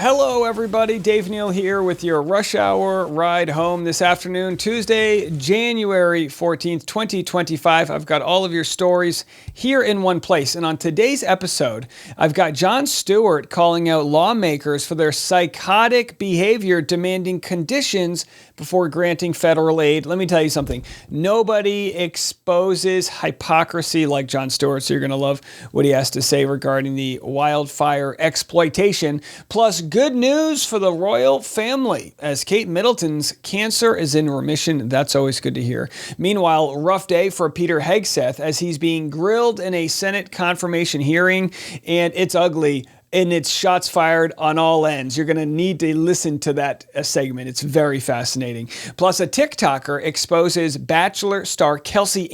Hello, everybody. Dave Neal here with your rush hour ride home this afternoon, Tuesday, January 14th, 2025. I've got all of your stories here in one place. And on today's episode, I've got Jon Stewart calling out lawmakers for their psychotic behavior, demanding conditions before granting federal aid. Let me tell you something. Nobody exposes hypocrisy like Jon Stewart, so you're going to love what he has to say regarding the wildfire exploitation. Plus, good news for the royal family as Kate Middleton's cancer is in remission. That's always good to hear. Meanwhile, rough day for Peter Hegseth as he's being grilled in a Senate confirmation hearing, and it's ugly. And it's shots fired on all ends. You're going to need to listen to that segment. It's very fascinating. Plus, a TikToker exposes Bachelor star Kelsey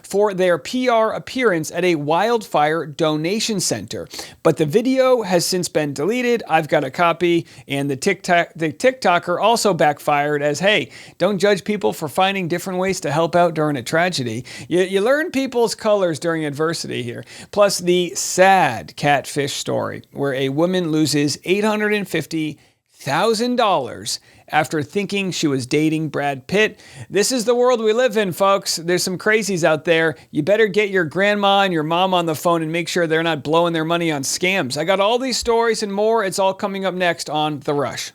for their PR appearance at a wildfire donation center. But the video has since been deleted. I've got a copy. And the TikToker also backfired as, hey, don't judge people for finding different ways to help out during a tragedy. You learn people's colors during adversity here. Plus, the sad catfish story where a woman loses $850,000 after thinking she was dating Brad Pitt. This is the world we live in, folks. There's some crazies out there. You better get your grandma and your mom on the phone and make sure they're not blowing their money on scams. I got all these stories and more. It's all coming up next on The Rush.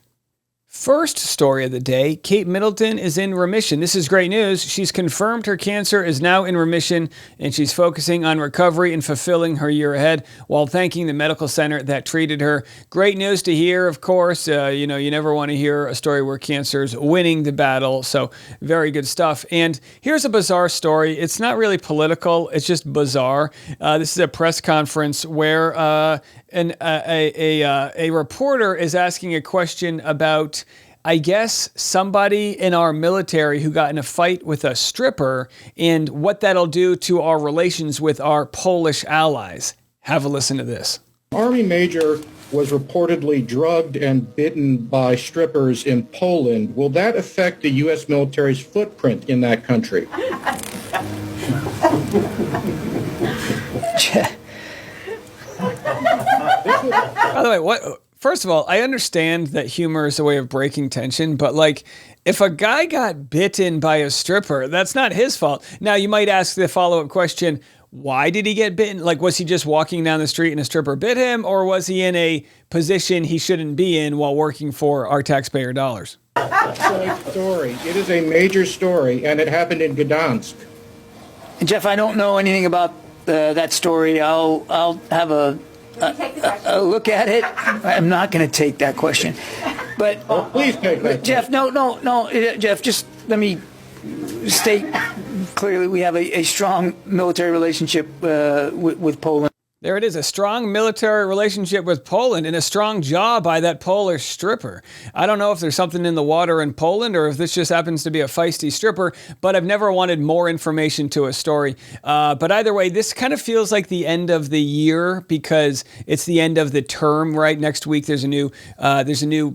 First story of the day, Kate Middleton is in remission. This is great news. She's confirmed her cancer is now in remission, and she's focusing on recovery and fulfilling her year ahead while thanking the medical center that treated her. Great news to hear, of course. You never want to hear a story where cancer's winning the battle, so very good stuff. And here's a bizarre story. It's not really political. It's just bizarre. This is a press conference where a reporter is asking a question about, I guess, somebody in our military who got in a fight with a stripper and what that'll do to our relations with our Polish allies. Have a listen to this. Army major was reportedly drugged and bitten by strippers in Poland. Will that affect the U.S. military's footprint in that country? By the way, what? First of all, I understand that humor is a way of breaking tension, but like, if a guy got bitten by a stripper, that's not his fault. Now, you might ask the follow-up question, why did he get bitten? Like, was he just walking down the street and a stripper bit him, or was he in a position he shouldn't be in while working for our taxpayer dollars? It's a story. It is a major story, and it happened in Gdansk. Jeff, I don't know anything about that story. I'll have a look at it. I'm not going to take that question. But please take that. Jeff, no, Jeff, just let me state clearly we have a strong military relationship with Poland. There it is, a strong military relationship with Poland and a strong jaw by that Polish stripper. I don't know if there's something in the water in Poland or if this just happens to be a feisty stripper, but I've never wanted more information to a story. But either way, this kind of feels like the end of the year because it's the end of the term, right? Next week there's a new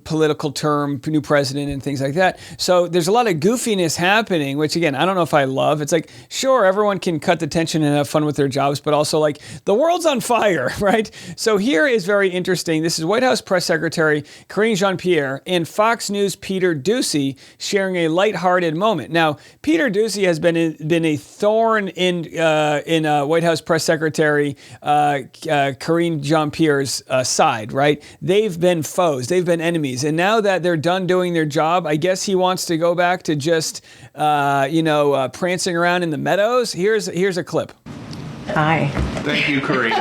political term, new president and things like that. So there's a lot of goofiness happening, which again, I don't know if I love. It's like, sure, everyone can cut the tension and have fun with their jobs, but also like the world's on fire, right? So here is very interesting. This is White House Press Secretary Karine Jean-Pierre and Fox News' Peter Doocy sharing a lighthearted moment. Now, Peter Doocy has been a thorn in White House Press Secretary Karine Jean-Pierre's side, right? They've been foes, they've been enemies, and now that they're done doing their job, I guess he wants to go back to just prancing around in the meadows. Here's a clip. Hi. Thank you, Karine.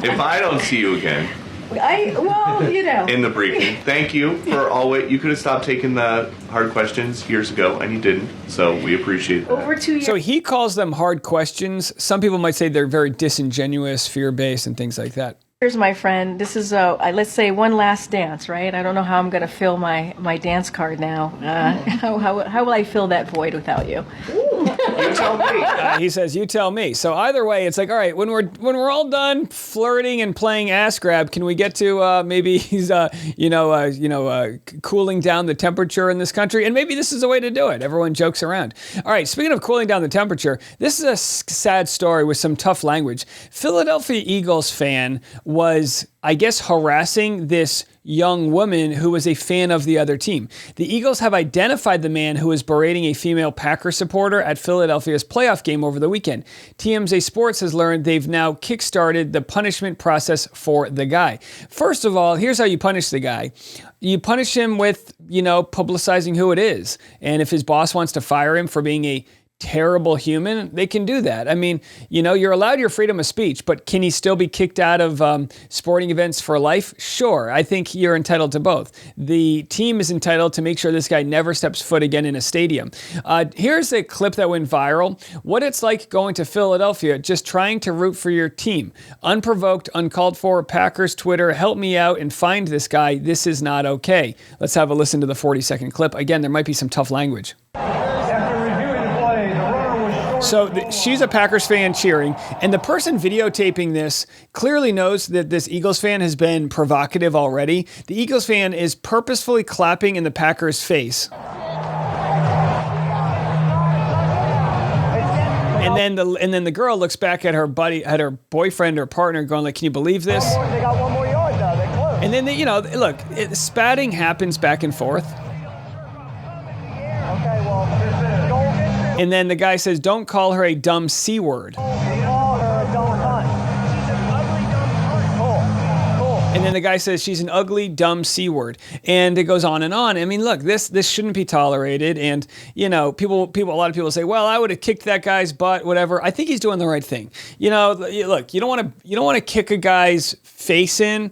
If I don't see you again in the briefing, thank you for always. You could have stopped taking the hard questions years ago, and you didn't. So we appreciate that. Over 2 years. So he calls them hard questions. Some people might say they're very disingenuous, fear-based, and things like that. Here's my friend. This is let's say one last dance, right? I don't know how I'm going to fill my dance card now. How will I fill that void without you? You tell me. He says, "You tell me." So either way, it's like, all right, when we're all done flirting and playing ass grab, can we get to maybe he's cooling down the temperature in this country? And maybe this is a way to do it. Everyone jokes around. All right, speaking of cooling down the temperature, this is a sad story with some tough language. Philadelphia Eagles fan was I guess, harassing this young woman who was a fan of the other team. The Eagles have identified the man who was berating a female Packers supporter at Philadelphia's playoff game over the weekend. TMZ Sports has learned they've now kickstarted the punishment process for the guy. First of all, here's how you punish the guy. You punish him with, publicizing who it is. And if his boss wants to fire him for being a terrible human, they can do that. I mean, you're allowed your freedom of speech, but can he still be kicked out of sporting events for life? Sure. I think you're entitled to both. The team is entitled to make sure this guy never steps foot again in a stadium. Here's a clip that went viral. What it's like going to Philadelphia, just trying to root for your team. Unprovoked, uncalled for, Packers Twitter, help me out and find this guy. This is not okay. Let's have a listen to the 40-second clip. Again, there might be some tough language. So she's a Packers fan cheering, and the person videotaping this clearly knows that this Eagles fan has been provocative already. The Eagles fan is purposefully clapping in the Packers' face. And then the girl looks back at her boyfriend or partner going like, can you believe this? They got one more yard though. They close. And then spatting happens back and forth. Okay, well, and then the guy says, don't call her a dumb C word. call her a dumb cunt. She's an ugly dumb cunt. Cool. And then the guy says she's an ugly, dumb C word. And it goes on and on. I mean, look, this shouldn't be tolerated. And, a lot of people say, well, I would have kicked that guy's butt, whatever. I think he's doing the right thing. Look, you don't want to kick a guy's face in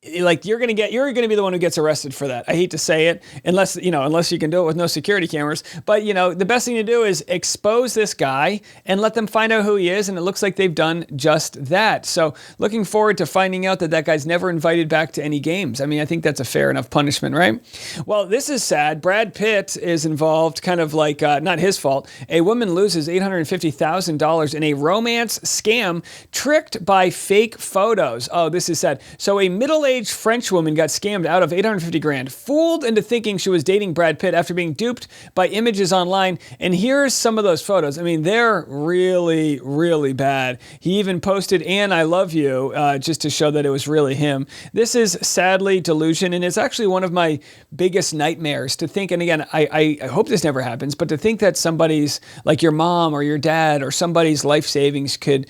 you're gonna be the one who gets arrested for that. I hate to say it, unless you can do it with no security cameras. But the best thing to do is expose this guy and let them find out who he is. And it looks like they've done just that. So looking forward to finding out that guy's never invited back to any games. I mean, I think that's a fair enough punishment, right? Well, this is sad. Brad Pitt is involved, kind of like not his fault. A woman loses $850,000 in a romance scam tricked by fake photos. Oh, this is sad. So a middle-aged French woman got scammed out of $850,000, fooled into thinking she was dating Brad Pitt after being duped by images online. And here's some of those photos. I mean, they're really, really bad. He even posted, "Anne, I love you," just to show that it was really him. This is sadly delusion, and it's actually one of my biggest nightmares to think, and again, I hope this never happens, but to think that somebody's, like your mom or your dad or somebody's life savings could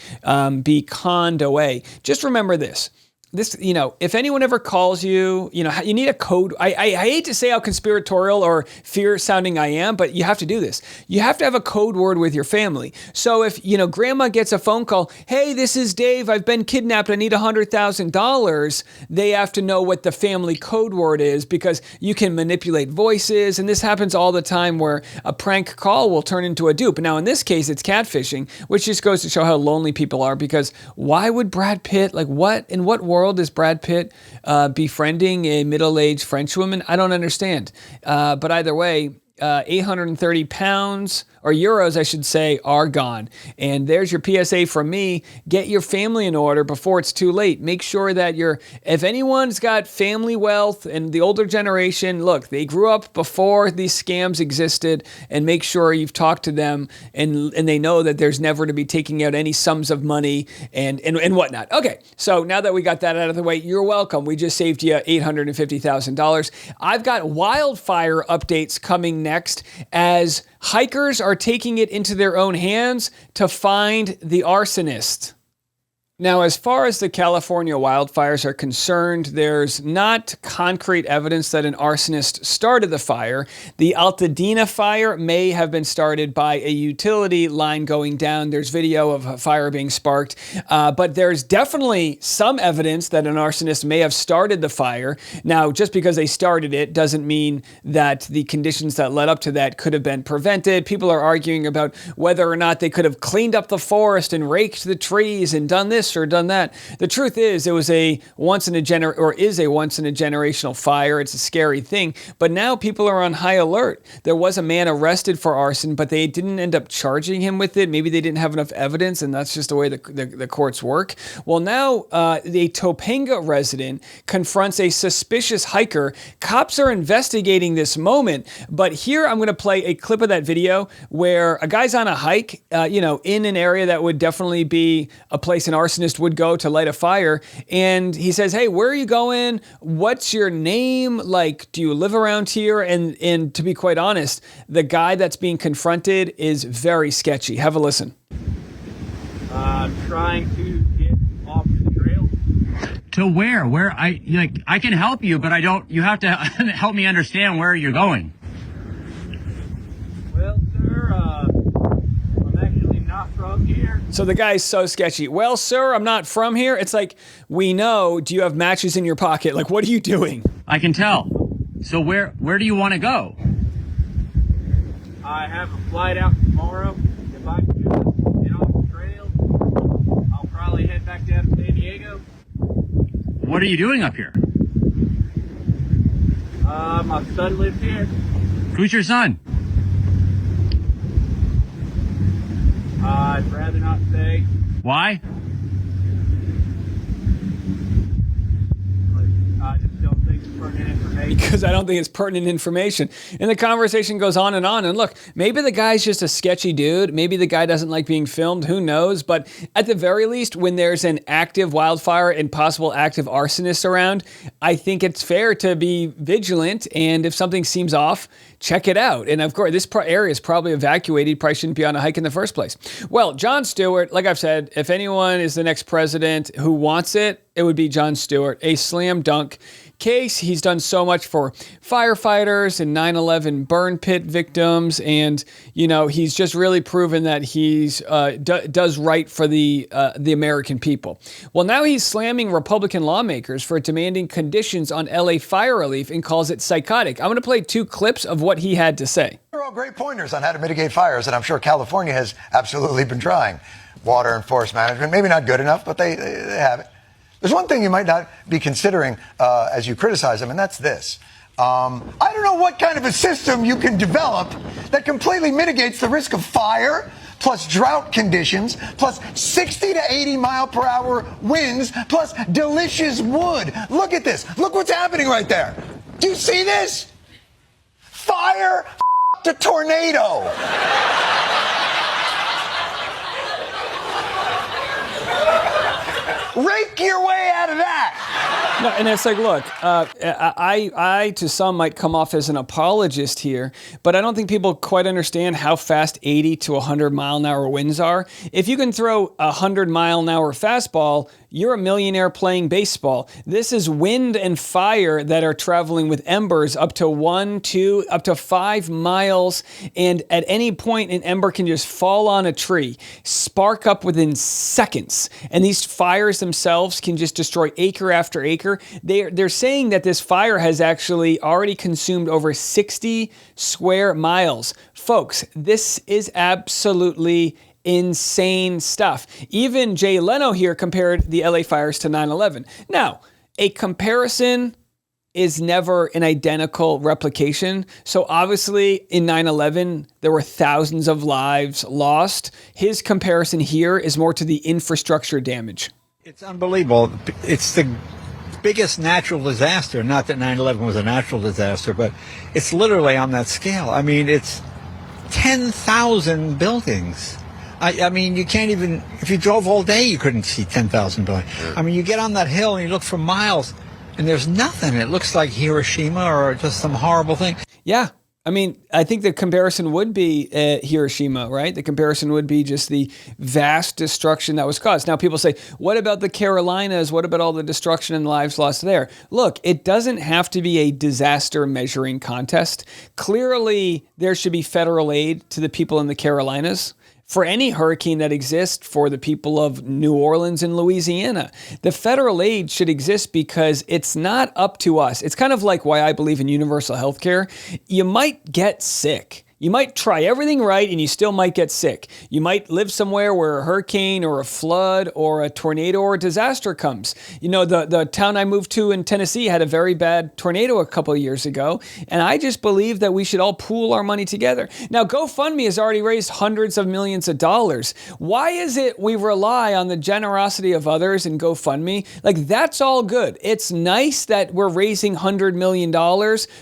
be conned away. Just remember this. If anyone ever calls you, you need a code. I hate to say how conspiratorial or fear-sounding I am, but you have to do this. You have to have a code word with your family. So if, grandma gets a phone call, hey, this is Dave, I've been kidnapped, I need $100,000, they have to know what the family code word is, because you can manipulate voices, and this happens all the time where a prank call will turn into a dupe. Now, in this case, it's catfishing, which just goes to show how lonely people are, because why would Brad Pitt, in what world is Brad Pitt befriending a middle-aged French woman? I don't understand. But either way, 830 pounds, or euros, I should say, are gone. And there's your PSA from me. Get your family in order before it's too late. Make sure that if anyone's got family wealth and the older generation, look, they grew up before these scams existed, and make sure you've talked to them and they know that there's never to be taking out any sums of money and whatnot. Okay, so now that we got that out of the way, you're welcome. We just saved you $850,000. I've got wildfire updates coming next as hikers are taking it into their own hands to find the arsonist. Now, as far as the California wildfires are concerned, there's not concrete evidence that an arsonist started the fire. The Altadena fire may have been started by a utility line going down. There's video of a fire being sparked, but there's definitely some evidence that an arsonist may have started the fire. Now, just because they started it doesn't mean that the conditions that led up to that could have been prevented. People are arguing about whether or not they could have cleaned up the forest and raked the trees and done this or done that. The truth is, it was a once in a generational fire. It's a scary thing, but now people are on high alert. There was a man arrested for arson, but they didn't end up charging him with it. Maybe they didn't have enough evidence, and that's just the way the courts work. Well, now the Topanga resident confronts a suspicious hiker. Cops are investigating this moment, but here I'm going to play a clip of that video where a guy's on a hike, in an area that would definitely be a place an arsonist arsonist would go to light a fire. And he says, hey, where are you going? What's your name? Like, do you live around here? And to be quite honest, the guy that's being confronted is very sketchy. Have a listen. I'm trying to get off the trail. To where? I can help you, but you have to help me understand where you're going. Well, sir, I'm actually not from here. So the guy's so sketchy. Well, sir, I'm not from here. It's like, we know, do you have matches in your pocket? Like, what are you doing? I can tell. So where do you want to go? I have a flight out tomorrow. If I can just get off the trail, I'll probably head back down to San Diego. What are you doing up here? My son lives here. Who's your son? I'd rather not say. Why? I just don't think it's pertinent information. Because I don't think it's pertinent information. And the conversation goes on. And look, maybe the guy's just a sketchy dude. Maybe the guy doesn't like being filmed. Who knows? But at the very least, when there's an active wildfire and possible active arsonist around, I think it's fair to be vigilant. And if something seems off, check it out. And of course, this area is probably evacuated. Probably shouldn't be on a hike in the first place. Well, Jon Stewart, like I've said, if anyone is the next president who wants it, it would be Jon Stewart. A slam dunk case. He's done so much for firefighters and 9/11 burn pit victims. And, he's just really proven that he's does right for the American people. Well, now he's slamming Republican lawmakers for demanding conditions on LA fire relief and calls it psychotic. I'm going to play 2 clips of what he had to say. They're all great pointers on how to mitigate fires, and I'm sure California has absolutely been trying. Water and forest management, maybe not good enough, but they have it. There's one thing you might not be considering as you criticize them, and that's this. I don't know what kind of a system you can develop that completely mitigates the risk of fire, plus drought conditions, plus 60 to 80 mile per hour winds, plus delicious wood. Look at this. Look what's happening right there. Do you see this? Fire to tornado. Rake your way out of that. No, and it's like, look, I to some might come off as an apologist here, but I don't think people quite understand how fast 80 to 100 mile an hour winds are. If you can throw a 100 mile an hour fastball, you're a millionaire playing baseball. This is wind and fire that are traveling with embers up to 1, 2, up to 5 miles. And at any point, an ember can just fall on a tree, spark up within seconds. And these fires themselves can just destroy acre after acre. They're saying that this fire has actually already consumed over 60 square miles. Folks, this is absolutely insane stuff. Even Jay Leno here compared the LA fires to 9/11. Now, a comparison is never an identical replication. So obviously in 9/11, there were thousands of lives lost. His comparison here is more to the infrastructure damage. It's unbelievable. It's the biggest natural disaster. Not that 9/11 was a natural disaster, but it's literally on that scale. I mean, it's 10,000 buildings. I mean, you can't even, if you drove all day, you couldn't see 10,000 buildings. I mean, you get on that hill and you look for miles and there's nothing. It looks like Hiroshima or just some horrible thing. Yeah. I mean, I think the comparison would be Hiroshima, right? The comparison would be just the vast destruction that was caused. Now, people say, what about the Carolinas? What about all the destruction and lives lost there? Look, it doesn't have to be a disaster measuring contest. Clearly, there should be federal aid to the people in the Carolinas. For any hurricane that exists for the people of New Orleans and Louisiana, the federal aid should exist because it's not up to us. It's kind of like why I believe in universal health care. You might get sick. You might try everything right and you still might get sick. You might live somewhere where a hurricane or a flood or a tornado or a disaster comes. You know, the town I moved to in Tennessee had a very bad tornado a couple of years ago. And I just believe that we should all pool our money together. Now, GoFundMe has already raised hundreds of millions of dollars. Why is it we rely on the generosity of others in GoFundMe? Like, that's all good. It's nice that we're raising $100 million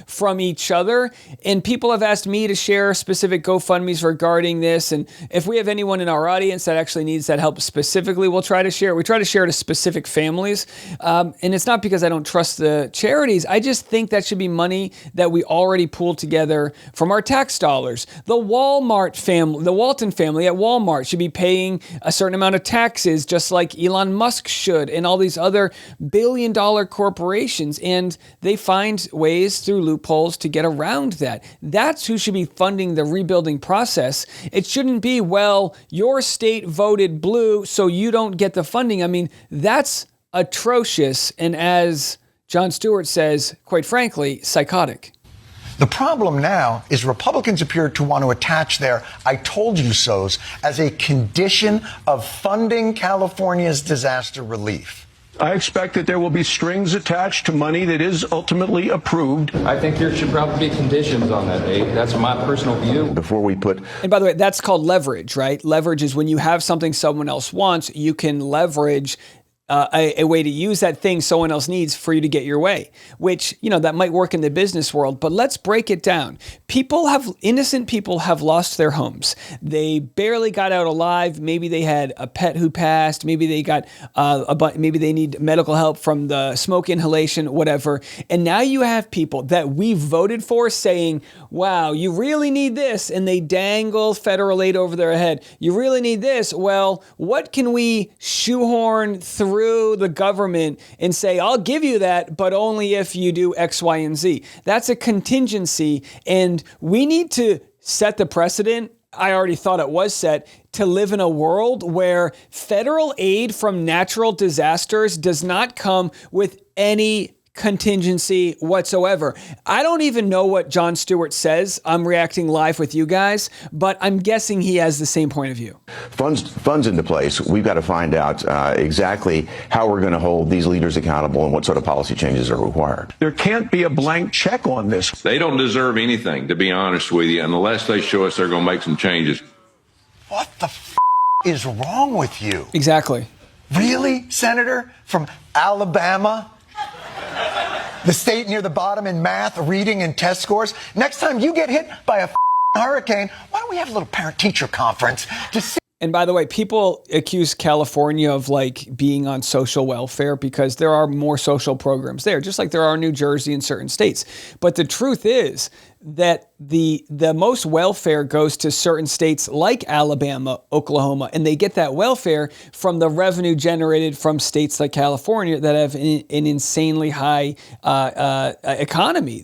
from each other. And people have asked me to share share specific GoFundMes regarding this. And if we have anyone in our audience that actually needs that help specifically, we'll try to share. We try to share to specific families. And it's not because I don't trust the charities. I just think that should be money that we already pooled together from our tax dollars. The Walmart family, the Walton family at Walmart should be paying a certain amount of taxes, just like Elon Musk should, and all these other billion-dollar corporations. And they find ways through loopholes to get around that. That's who should be funding the rebuilding process. It shouldn't be, well, your state voted blue, so you don't get the funding. I mean, that's atrocious. And as Jon Stewart says, quite frankly, psychotic. The problem now is Republicans appear to want to attach their I told you so's as a condition of funding California's disaster relief. I expect that there will be strings attached to money that is ultimately approved. I think there should probably be conditions on that, Dave. That's my personal view. Before we put... And by the way, that's called leverage, right? Leverage is when you have something someone else wants, you can leverage a way to use that thing someone else needs for you to get your way, which, you know, that might work in the business world, but let's break it down. Innocent people have lost their homes. They barely got out alive. Maybe they had a pet who passed. Maybe they got, maybe they need medical help from the smoke inhalation, whatever. And now you have people that we voted for saying, wow, you really need this. And they dangle federal aid over their head. You really need this. Well, what can we shoehorn through the government and say, I'll give you that, but only if you do X, Y, and Z. That's a contingency, and we need to set the precedent. I already thought it was set to live in a world where federal aid from natural disasters does not come with any contingency whatsoever. I don't even know what Jon Stewart says. I'm reacting live with you guys, but I'm guessing he has the same point of view. Funds into place. We've got to find out exactly how we're going to hold these leaders accountable and what sort of policy changes are required. There can't be a blank check on this. They don't deserve anything, to be honest with you, unless they show us they're going to make some changes. What the is wrong with you? Exactly. Really, Senator? From Alabama? The state near the bottom in math, reading, and test scores. Next time you get hit by a hurricane, why don't we have a little parent-teacher conference to see? And by the way, people accuse California of like being on social welfare because there are more social programs there, just like there are in New Jersey and certain states. But the truth is that the most welfare goes to certain states like Alabama, Oklahoma, and they get that welfare from the revenue generated from states like California that have an insanely high economy.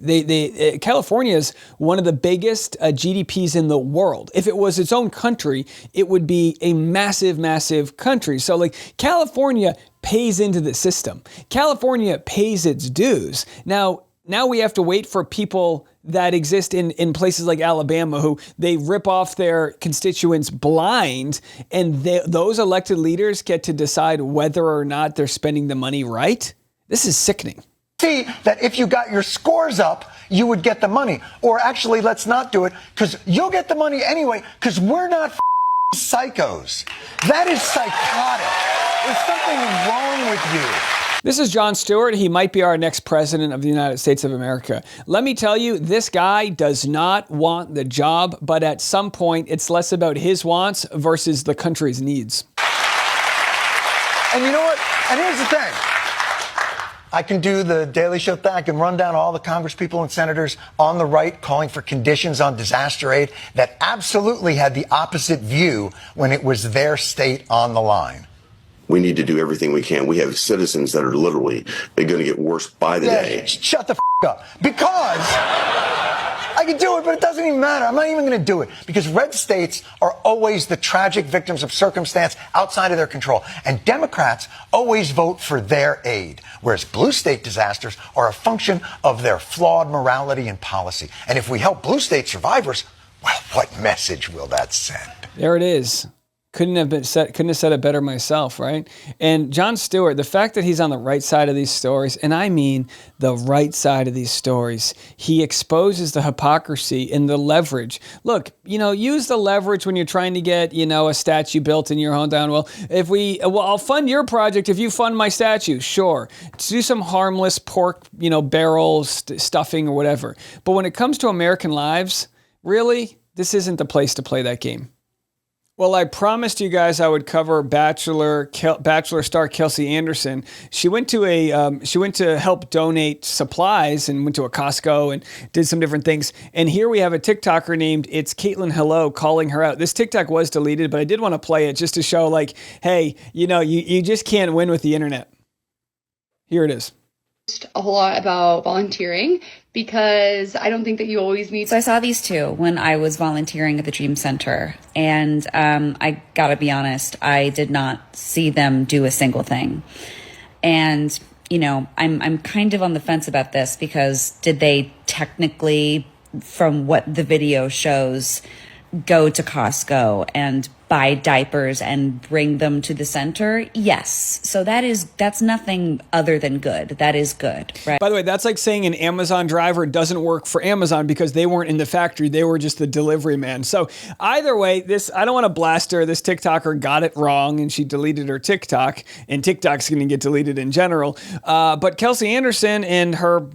California is one of the biggest GDPs in the world. If it was its own country, it would be a massive, massive country. So like California pays into the system. California pays its dues. Now we have to wait for people that exist in places like Alabama who they rip off their constituents blind, and those elected leaders get to decide whether or not they're spending the money right. This is sickening. See that if you got your scores up, you would get the money. Or actually, let's not do it, because you'll get the money anyway, because we're not psychos. That is psychotic. There's something wrong with you. This is Jon Stewart. He might be our next president of the United States of America. Let me tell you, this guy does not want the job, but at some point, it's less about his wants versus the country's needs. And you know what? And here's the thing. I can do the Daily Show thing. I can run down all the congresspeople and senators on the right calling for conditions on disaster aid that absolutely had the opposite view when it was their state on the line. We need to do everything we can. We have citizens that are literally going to get worse by the day. Shut the up. Because I can do it, but it doesn't even matter. I'm not even going to do it. Because red states are always the tragic victims of circumstance outside of their control. And Democrats always vote for their aid. Whereas blue state disasters are a function of their flawed morality and policy. And if we help blue state survivors, well, what message will that send? There it is. Couldn't have said it better myself, right? And Jon Stewart, the fact that he's on the right side of these stories, and I mean the right side of these stories, he exposes the hypocrisy and the leverage. Look, use the leverage when you're trying to get, a statue built in your hometown. Well, I'll fund your project if you fund my statue. Sure. Do some harmless pork, barrel stuffing or whatever. But when it comes to American lives, really? this isn't the place to play that game. Well, I promised you guys I would cover Bachelor star Kelsey Anderson. She went to help donate supplies and went to a Costco and did some different things. And here we have a TikToker named It's Caitlin Hello calling her out. This TikTok was deleted, but I did want to play it just to show like, hey, you just can't win with the internet. Here it is. A whole lot about volunteering because I don't think that you always need. So I saw these two when I was volunteering at the Dream Center, and I gotta be honest, I did not see them do a single thing. And I'm kind of on the fence about this because did they technically, from what the video shows, go to Costco and buy diapers and bring them to the center? Yes. So that's nothing other than good. That is good, right? By the way, that's like saying an Amazon driver doesn't work for Amazon because they weren't in the factory. They were just the delivery man. So either way, I don't want to blast her. This TikToker got it wrong and she deleted her TikTok, and TikTok's going to get deleted in general. But Kelsey Anderson and her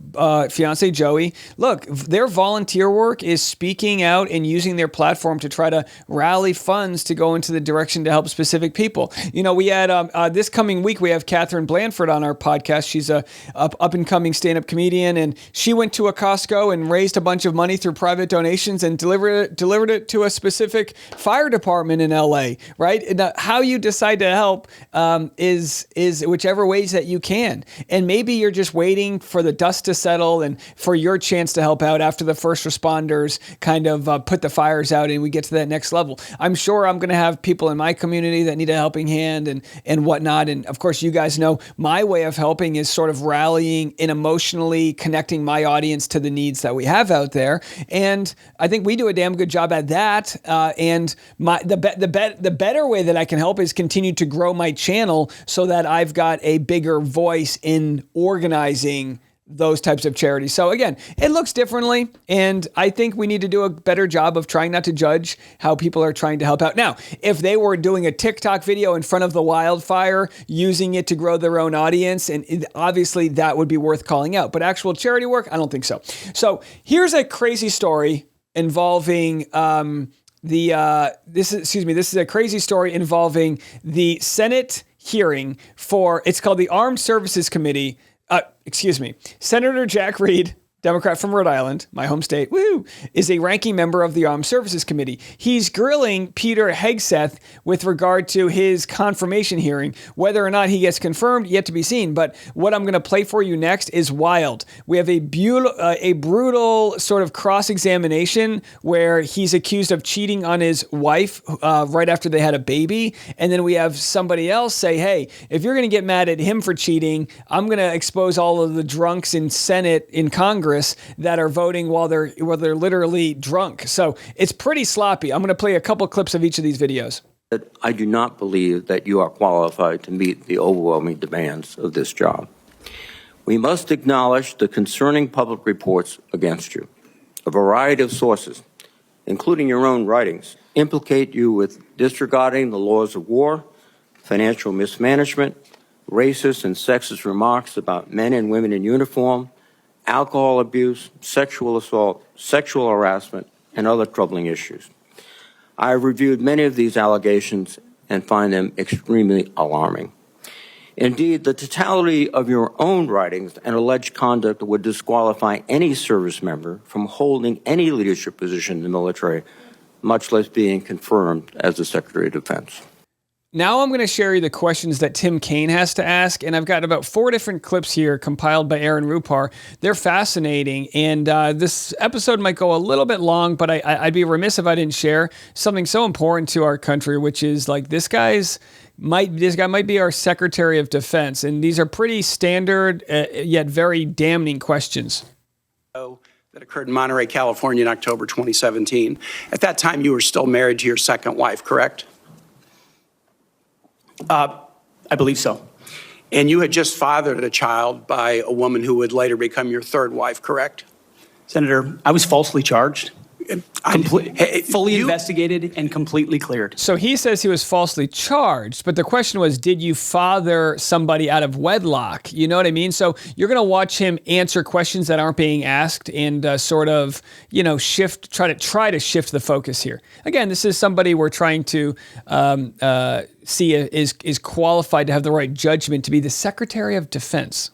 fiance Joey, look, their volunteer work is speaking out and using their platform to try to rally funds to go into the direction to help specific people. We had this coming week, we have Catherine Blanford on our podcast. She's a up-and-coming stand-up comedian, and she went to a Costco and raised a bunch of money through private donations and delivered it to a specific fire department in LA, right? And, how you decide to help is whichever ways that you can. And maybe you're just waiting for the dust to settle and for your chance to help out after the first responders kind of put the fires out and we get to that next level. I'm sure I'm going to have people in my community that need a helping hand and whatnot. And of course, you guys know my way of helping is sort of rallying and emotionally connecting my audience to the needs that we have out there. And I think we do a damn good job at that. And the better way that I can help is continue to grow my channel so that I've got a bigger voice in organizing those types of charities. So again, it looks differently, and I think we need to do a better job of trying not to judge how people are trying to help out. Now, if they were doing a TikTok video in front of the wildfire, using it to grow their own audience, and obviously that would be worth calling out. But actual charity work, I don't think so. So here's a crazy story involving this is a crazy story involving the Senate hearing for, it's called the Armed Services Committee. Senator Jack Reed, Democrat from Rhode Island, my home state, is a ranking member of the Armed Services Committee. He's grilling Peter Hegseth with regard to his confirmation hearing. Whether or not he gets confirmed, yet to be seen. But what I'm going to play for you next is wild. We have a brutal sort of cross-examination where he's accused of cheating on his wife right after they had a baby. And then we have somebody else say, hey, if you're going to get mad at him for cheating, I'm going to expose all of the drunks in Senate, in Congress, that are voting while they're literally drunk. So it's pretty sloppy. I'm going to play a couple clips of each of these videos. I do not believe that you are qualified to meet the overwhelming demands of this job. We must acknowledge the concerning public reports against you. A variety of sources, including your own writings, implicate you with disregarding the laws of war, financial mismanagement, racist and sexist remarks about men and women in uniform, alcohol abuse, sexual assault, sexual harassment, and other troubling issues. I have reviewed many of these allegations and find them extremely alarming. Indeed, the totality of your own writings and alleged conduct would disqualify any service member from holding any leadership position in the military, much less being confirmed as the Secretary of Defense. Now I'm going to share you the questions that Tim Kaine has to ask, and I've got about 4 different clips here compiled by Aaron Rupar. They're fascinating, and this episode might go a little bit long, but I'd be remiss if I didn't share something so important to our country, which is like this guy might be our Secretary of Defense, and these are pretty standard yet very damning questions. That occurred in Monterey, California in October 2017. At that time, you were still married to your second wife, correct? I believe so. And you had just fathered a child by a woman who would later become your third wife, correct? Senator, I was falsely charged Fully investigated and completely cleared. So he says he was falsely charged, but the question was, did you father somebody out of wedlock? You know what I mean? So you're going to watch him answer questions that aren't being asked and sort of, try to shift the focus here. Again, this is somebody we're trying to see is qualified to have the right judgment to be the Secretary of Defense.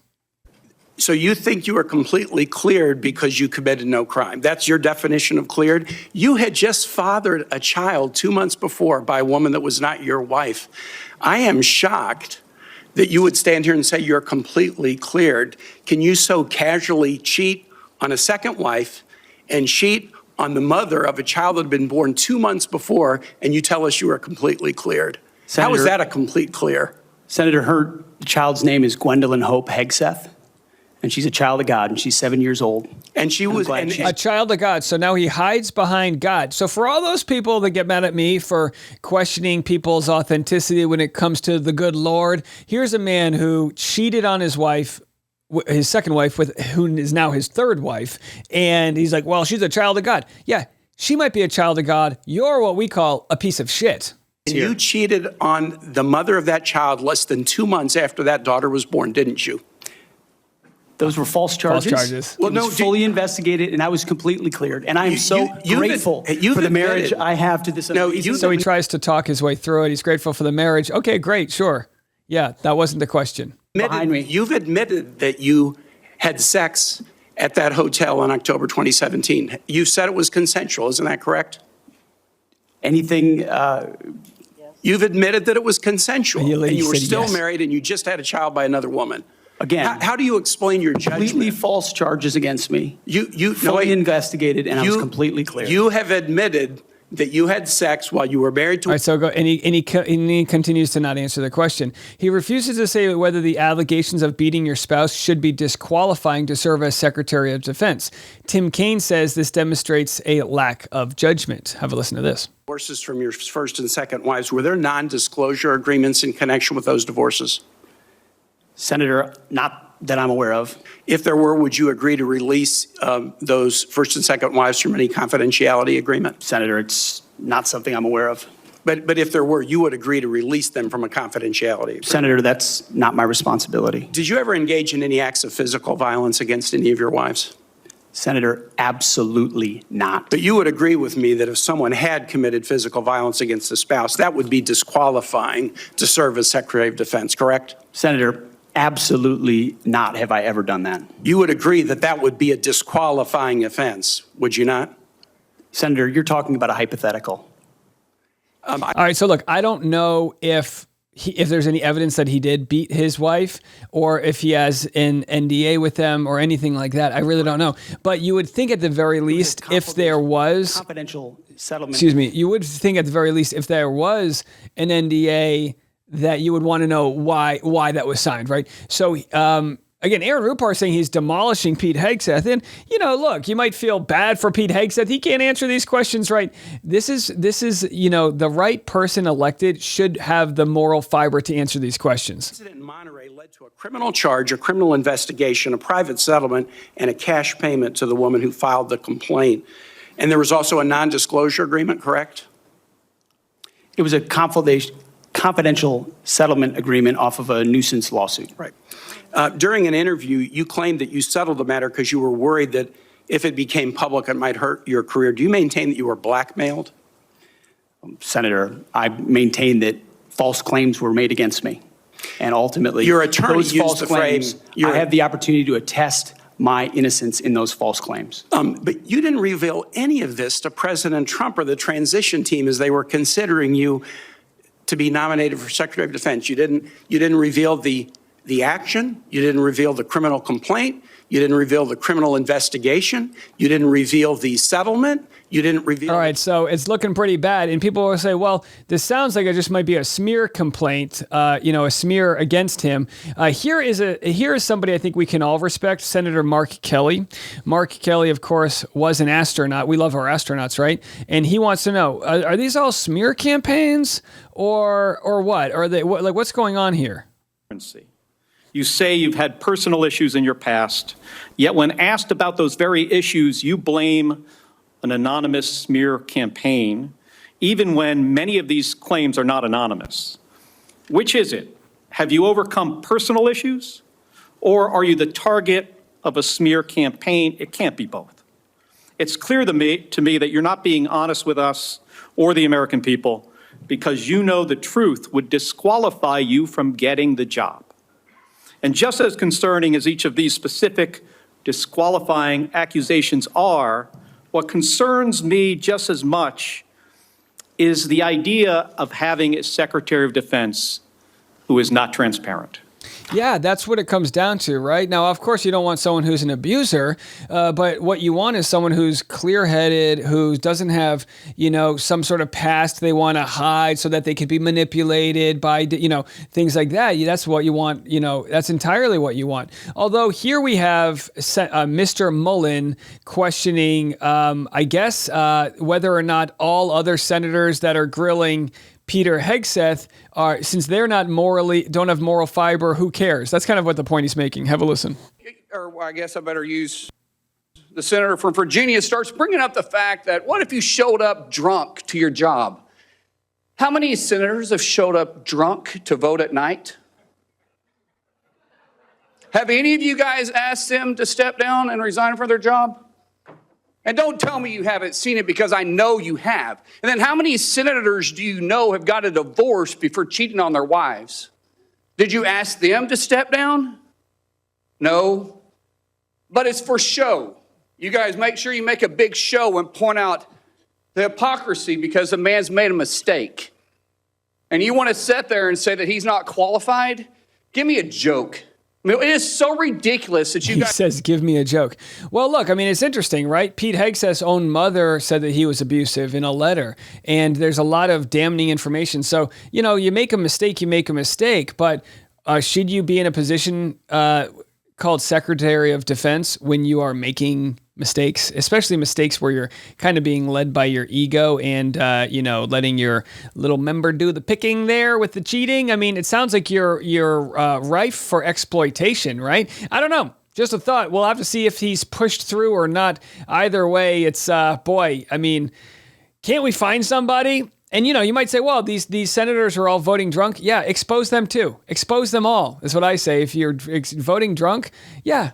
So you think you are completely cleared because you committed no crime. That's your definition of cleared? You had just fathered a child 2 months before by a woman that was not your wife. I am shocked that you would stand here and say you're completely cleared. Can you so casually cheat on a second wife and cheat on the mother of a child that had been born 2 months before, and you tell us you are completely cleared? How is that a complete clear? Senator, her child's name is Gwendolyn Hope Hegseth. And she's a child of God, and she's 7 years old. And she was a child of God. So now he hides behind God. So for all those people that get mad at me for questioning people's authenticity when it comes to the good Lord, here's a man who cheated on his wife, his second wife, who is now his third wife. And he's like, well, she's a child of God. Yeah, she might be a child of God. You're what we call a piece of shit. You cheated on the mother of that child less than 2 months after that daughter was born, didn't you? Those were false charges. False charges. Well, no, fully investigated, and I was completely cleared. And I am so grateful for the marriage I have to this. So he tries to talk his way through it. He's grateful for the marriage. Okay, great, sure. Yeah, that wasn't the question. Behind me. You've admitted that you had sex at that hotel in October 2017. You said it was consensual. Isn't that correct? Anything? You've admitted that it was consensual, and you were still yes. married, and you just had a child by another woman. Again, how do you explain your judgment? Completely false charges against me. You fully investigated, and I was completely clear. You have admitted that you had sex while you were married to. All right, so go, and he continues to not answer the question. He refuses to say whether the allegations of beating your spouse should be disqualifying to serve as Secretary of Defense. Tim Kaine says this demonstrates a lack of judgment. Have a listen to this. Divorces from your first and second wives, were there non-disclosure agreements in connection with those divorces? Senator, not that I'm aware of. If there were, would you agree to release those first and second wives from any confidentiality agreement? Senator, it's not something I'm aware of. But if there were, you would agree to release them from a confidentiality agreement? Senator, that's not my responsibility. Did you ever engage in any acts of physical violence against any of your wives? Senator, absolutely not. But you would agree with me that if someone had committed physical violence against a spouse, that would be disqualifying to serve as Secretary of Defense, correct? Senator, absolutely not have I ever done that. You would agree that that would be a disqualifying offense, would you not? Senator, you're talking about a hypothetical. All right, so look, I don't know if there's any evidence that he did beat his wife or if he has an NDA with them or anything like that. I really don't know. But you would think at the very least if there was... Confidential settlement. Excuse me. You would think at the very least if there was an NDA that you would want to know why that was signed, right? So, again, Aaron Rupar is saying he's demolishing Pete Hegseth. And, look, you might feel bad for Pete Hegseth. He can't answer these questions, right? This is the right person elected should have the moral fiber to answer these questions. The incident in Monterey led to a criminal charge, a criminal investigation, a private settlement, and a cash payment to the woman who filed the complaint. And there was also a non-disclosure agreement, correct? It was a confidential settlement agreement off of a nuisance lawsuit. Right. During an interview, you claimed that you settled the matter because you were worried that if it became public, it might hurt your career. Do you maintain that you were blackmailed? Senator, I maintain that false claims were made against me. And ultimately, your attorney those used false the claims, phrase. I have the opportunity to attest my innocence in those false claims. But you didn't reveal any of this to President Trump or the transition team as they were considering you to be nominated for Secretary of Defense. You didn't reveal the action. You didn't reveal the criminal complaint. You didn't reveal the criminal investigation. You didn't reveal the settlement. You didn't reveal. All right, so it's looking pretty bad. And people will say, well, this sounds like it just might be a smear complaint, a smear against him. Here is somebody I think we can all respect, Senator Mark Kelly. Mark Kelly, of course, was an astronaut. We love our astronauts, right? And he wants to know, are these all smear campaigns or what? Are they what's going on here? You say you've had personal issues in your past, yet when asked about those very issues, you blame an anonymous smear campaign, even when many of these claims are not anonymous? Which is it? Have you overcome personal issues, or are you the target of a smear campaign? It can't be both. It's clear to me that you're not being honest with us or the American people because you know the truth would disqualify you from getting the job. And just as concerning as each of these specific disqualifying accusations are, what concerns me just as much is the idea of having a Secretary of Defense who is not transparent. Yeah, that's what it comes down to, right? Now, of course, you don't want someone who's an abuser, but what you want is someone who's clear-headed, who doesn't have, some sort of past they want to hide so that they could be manipulated by, things like that. That's what you want. That's entirely what you want. Although here we have Mr. Mullen questioning, whether or not all other senators that are grilling Peter Hegseth are, since they're not don't have moral fiber, who cares? That's kind of what the point he's making. Have a listen. Or I guess I better use the senator from Virginia starts bringing up the fact that what if you showed up drunk to your job? How many senators have showed up drunk to vote at night? Have any of you guys asked them to step down and resign from their job? And don't tell me you haven't seen it because I know you have. And then how many senators do you know have got a divorce before cheating on their wives? Did you ask them to step down? No. But it's for show. You guys make sure you make a big show and point out the hypocrisy because the man's made a mistake. And you want to sit there and say that he's not qualified? Give me a joke. I mean, it is so ridiculous that He says, give me a joke. Well, look, I mean, it's interesting, right? Pete Hegseth's own mother said that he was abusive in a letter, and there's a lot of damning information. So, you make a mistake, you make a mistake, but should you be in a position called Secretary of Defense when you are making mistakes, especially mistakes where you're kind of being led by your ego and, letting your little member do the picking there with the cheating? I mean, it sounds like you're rife for exploitation, right? I don't know. Just a thought. We'll have to see if he's pushed through or not. Either way, it's, can't we find somebody? And, you might say, well, these senators are all voting drunk. Yeah, expose them too. Expose them all, is what I say. If you're voting drunk, yeah.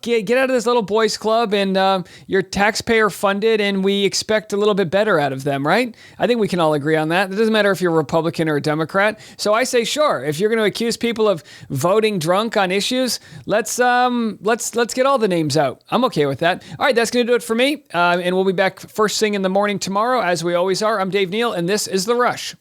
Get out of this little boys club, and you're taxpayer funded, and we expect a little bit better out of them, right? I think we can all agree on that. It doesn't matter if you're a Republican or a Democrat. So I say, sure, if you're going to accuse people of voting drunk on issues, let's get all the names out. I'm okay with that. All right, that's going to do it for me, and we'll be back first thing in the morning tomorrow, as we always are. I'm Dave Neal, and this is The Rush.